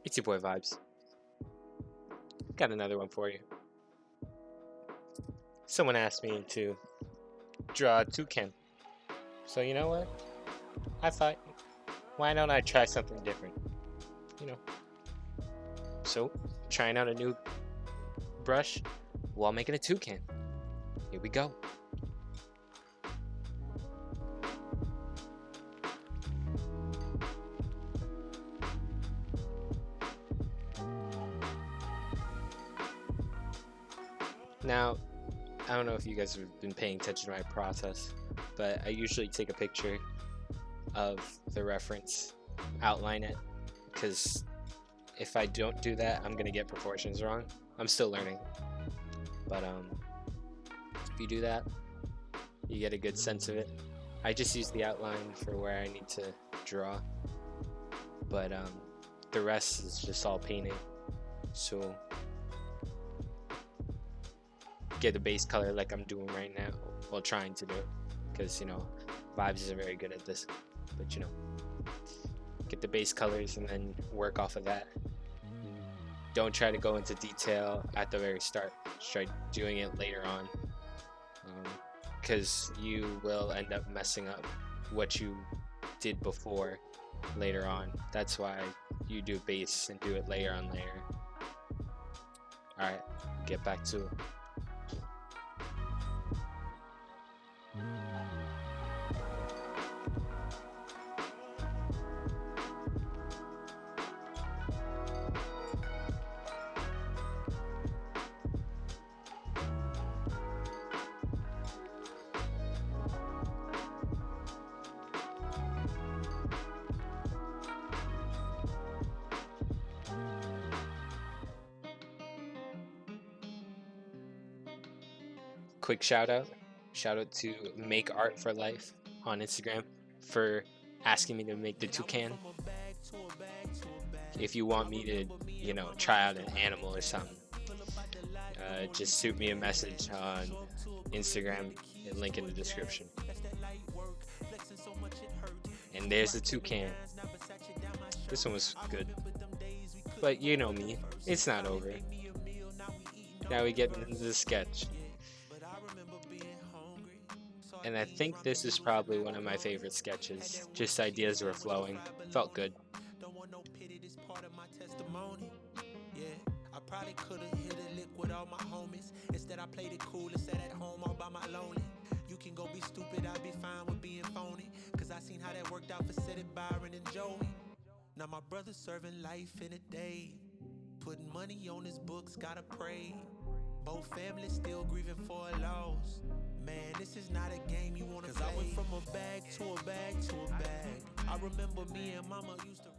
It's your boy Vibes. Got another one for you. Someone asked me to draw a toucan. So you know what? I thought, why don't I try something different? You know. So, trying out a new brush while making a toucan. Here we go. Now, I don't know if you guys have been paying attention to my process, but I usually take a picture of the reference, outline it, because if I don't do that, I'm gonna get proportions wrong. I'm still learning, but if you do that, you get a good sense of it. I just use the outline for where I need to draw, but the rest is just all painting. So get a base color like I'm doing right now, well, trying to do, because Vibes isn't very good at this, but get the base colors and then work off of that. Don't try to go into detail at the very start. Just try doing it later on, because you will end up messing up what you did before later on. That's why you do base and do it layer on layer. Alright, get back to it. Quick shout out to Make Art for Life on Instagram for asking me to make the toucan. If you want me to try out an animal or something, just shoot me a message on Instagram and link in the description. And there's the toucan. This one was good, but you know me, it's not over. Now we get into the sketch. And I think this is probably one of my favorite sketches. Just ideas were flowing. Felt good. I probably could have hit a lick with all my homies. Instead I played it cool and sat at home all by my lonely. You can go be stupid, I'll be fine with being phony. Cause I seen how that worked out for Cedric, Byron, and Joey. Now my brother's serving life in a day. Putting money on his books, gotta pray. Both families still grieving for a loss. Man, this is not a game you wanna play. Cause I went from a bag to a bag to a bag. I remember me and mama used to...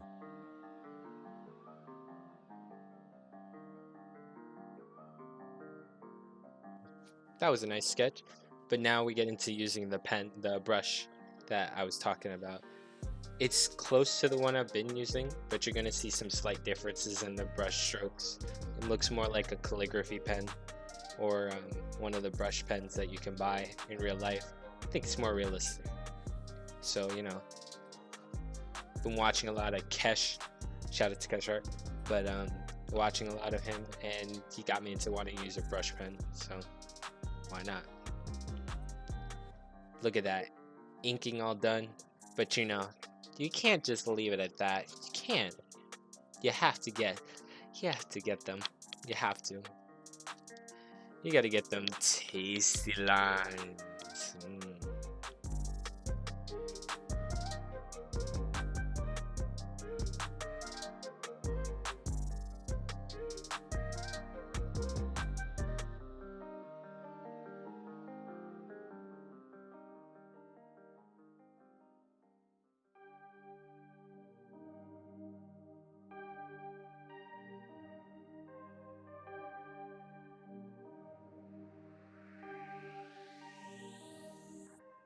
That was a nice sketch, but now we get into using the brush that I was talking about. It's close to the one I've been using, but you're gonna see some slight differences in the brush strokes. It looks more like a calligraphy pen, or one of the brush pens that you can buy in real life. I think it's more realistic. So been watching a lot of Kesh, shout out to Kesh Art, but watching a lot of him, and he got me into wanting to use a brush pen, so why not? Look at that, inking all done, but you can't just leave it at that. You can't. You have to get them. You have to. You gotta get them tasty lines.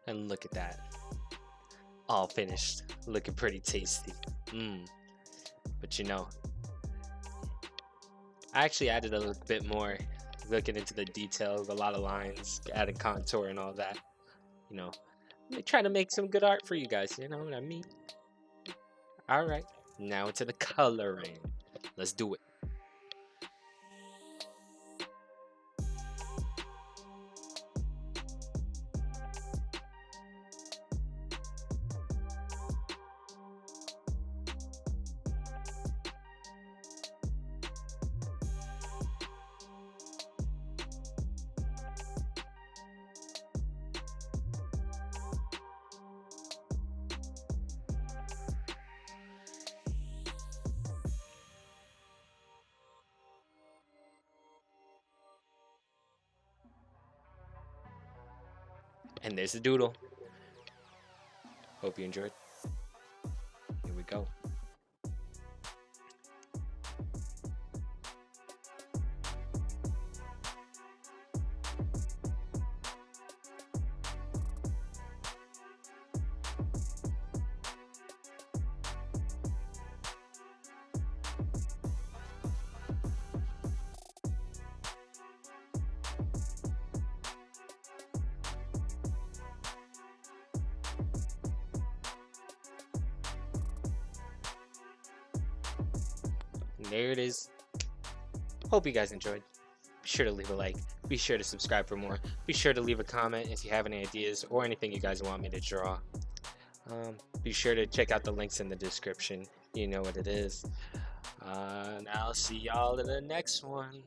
And look at that, all finished, looking pretty tasty. But I actually added a little bit more, looking into the details, a lot of lines, added contour and all that. Trying to make some good art for you guys, you know what I mean? Alright, now into the coloring. Let's do it. And there's the doodle. Hope you enjoyed. Here we go. And there it is. Hope you guys enjoyed. Be sure to leave a like. Be sure to subscribe for more. Be sure to leave a comment if you have any ideas or anything you guys want me to draw. Be sure to check out the links in the description. You know what it is. And I'll see y'all in the next one.